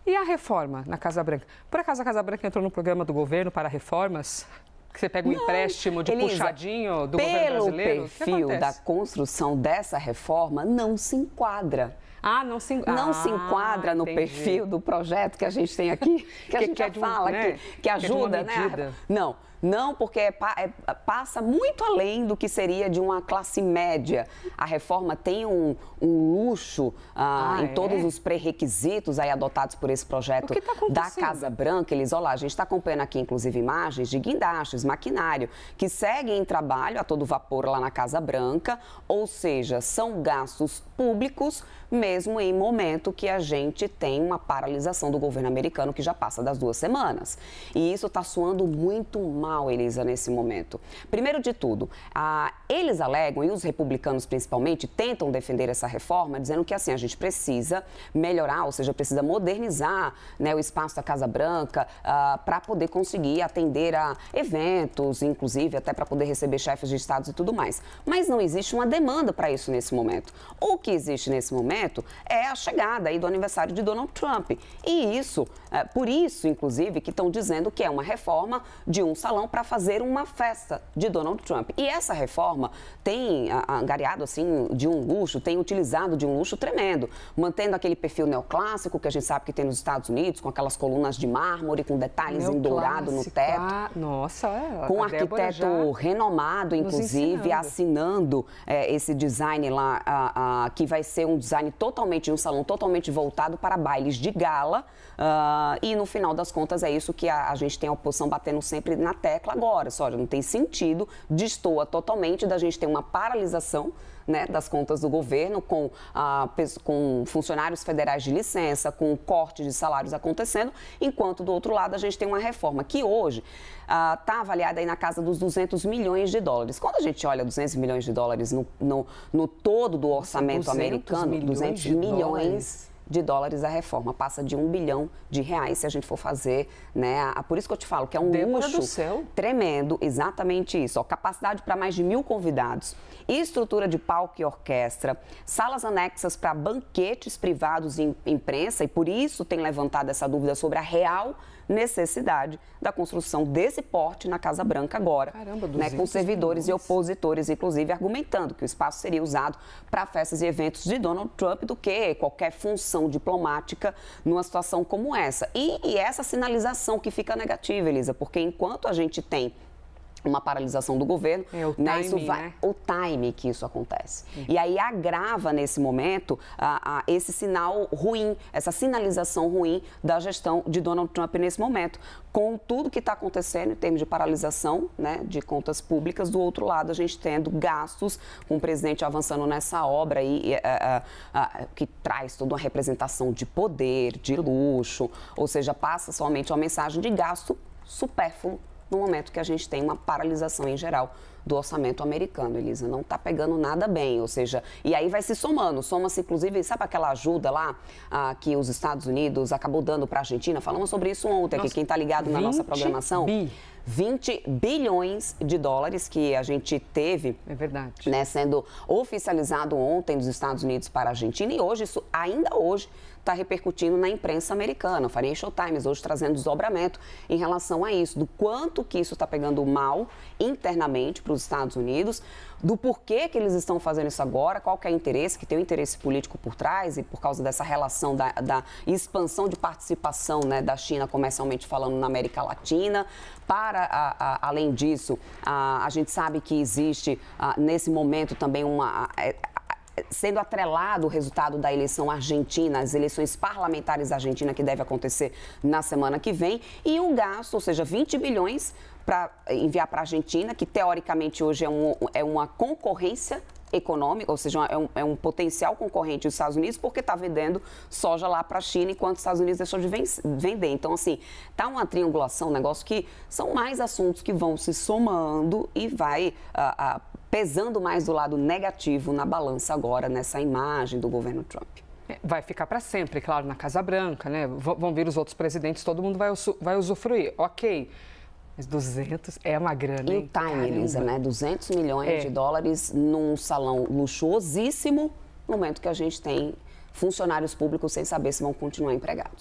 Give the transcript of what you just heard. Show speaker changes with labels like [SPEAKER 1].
[SPEAKER 1] E a reforma na Casa Branca? Por acaso a Casa Branca entrou no programa do governo para reformas? Que você pega um empréstimo de
[SPEAKER 2] Elisa,
[SPEAKER 1] puxadinho do governo brasileiro?
[SPEAKER 2] Pelo perfil da construção dessa reforma, não se enquadra.
[SPEAKER 1] Não se
[SPEAKER 2] enquadra no perfil do projeto que a gente tem aqui, que a gente já fala, que ajuda, né? Não, porque passa muito além do que seria de uma classe média. A reforma tem um luxo em todos os pré-requisitos aí adotados por esse projeto da Casa Branca. Olha, a gente está acompanhando aqui, inclusive, imagens de guindastes, maquinário, que seguem em trabalho a todo vapor lá na Casa Branca, ou seja, são gastos públicos, mesmo em momento que a gente tem uma paralisação do governo americano que já passa das 2 semanas. E isso está soando muito mal, Elisa, nesse momento. Primeiro de tudo, eles alegam, e os republicanos principalmente, tentam defender essa reforma, dizendo que assim, a gente precisa melhorar, ou seja, precisa modernizar, né, o espaço da Casa Branca para poder conseguir atender a eventos, inclusive até para poder receber chefes de estados e tudo mais. Mas não existe uma demanda para isso nesse momento. O que existe nesse momento é a chegada aí do aniversário de Donald Trump. E isso, por isso, inclusive, que estão dizendo que é uma reforma de um salão para fazer uma festa de Donald Trump. E essa reforma tem angariado, assim, de um luxo, tem utilizado de um luxo tremendo, mantendo aquele perfil neoclássico que a gente sabe que tem nos Estados Unidos, com aquelas colunas de mármore, com detalhes em dourado no teto.
[SPEAKER 1] Nossa,
[SPEAKER 2] com um arquiteto renomado, inclusive, assinando esse design lá, que vai ser um design totalmente, um salão totalmente voltado para bailes de gala, e no final das contas é isso que a gente tem a oposição batendo sempre na tecla agora, só não tem sentido, destoa totalmente da gente ter uma paralisação, né, das contas do governo, com funcionários federais de licença, com corte de salários acontecendo, enquanto do outro lado a gente tem uma reforma que hoje está avaliada aí na casa dos 200 milhões de dólares. Quando a gente olha 200 milhões de dólares no todo do orçamento americano, 200 milhões de dólares a reforma, passa de R$1 bilhão se a gente for fazer, né? Por isso que eu te falo que é um luxo tremendo, exatamente isso. Capacidade para mais de 1.000 convidados, estrutura de palco e orquestra, salas anexas para banquetes privados e imprensa, e por isso tem levantado essa dúvida sobre a real necessidade da construção desse porte na Casa Branca agora, né, com servidores e opositores, inclusive, argumentando que o espaço seria usado para festas e eventos de Donald Trump do que qualquer função diplomática numa situação como essa. E essa sinalização que fica negativa, Elisa, porque enquanto a gente tem uma paralisação do governo, o time que isso acontece. E aí agrava nesse momento esse sinal ruim, essa sinalização ruim da gestão de Donald Trump nesse momento, com tudo que está acontecendo em termos de paralisação, né, de contas públicas. Do outro lado, a gente tendo gastos, com o presidente avançando nessa obra aí, que traz toda uma representação de poder, de luxo, ou seja, passa somente uma mensagem de gasto supérfluo no momento que a gente tem uma paralisação em geral do orçamento americano, Elisa. Não está pegando nada bem, ou seja, e aí vai se somando. Soma-se, inclusive, sabe aquela ajuda lá que os Estados Unidos acabou dando para a Argentina? Falamos sobre isso ontem, aqui, quem está ligado na nossa programação. 20 bilhões de dólares que a gente teve, né, sendo oficializado ontem dos Estados Unidos para a Argentina, e hoje, isso ainda hoje, está repercutindo na imprensa americana. O Financial Times hoje trazendo desdobramento em relação a isso, do quanto que isso está pegando mal internamente para os Estados Unidos, do porquê que eles estão fazendo isso agora, qual que é o interesse, que tem um interesse político por trás, e por causa dessa relação da expansão de participação, né, da China comercialmente falando na América Latina. Além disso, a gente sabe que existe nesse momento também sendo atrelado o resultado da eleição argentina, as eleições parlamentares da Argentina, que deve acontecer na semana que vem, e um gasto, ou seja, 20 bilhões para enviar para a Argentina, que teoricamente hoje é uma concorrência econômica, ou seja, é um potencial concorrente dos Estados Unidos, porque está vendendo soja lá para a China, enquanto os Estados Unidos deixou de vender. Então, assim, tá uma triangulação, um negócio que são mais assuntos que vão se somando e vai pesando mais do lado negativo na balança agora, nessa imagem do governo Trump.
[SPEAKER 1] Vai ficar para sempre, claro, na Casa Branca, né? Vão vir os outros presidentes, todo mundo vai usufruir. Ok. Mas 200 é uma grana, hein?
[SPEAKER 2] E o time, Elisa, né? 200 milhões de dólares num salão luxuosíssimo, no momento que a gente tem funcionários públicos sem saber se vão continuar empregados.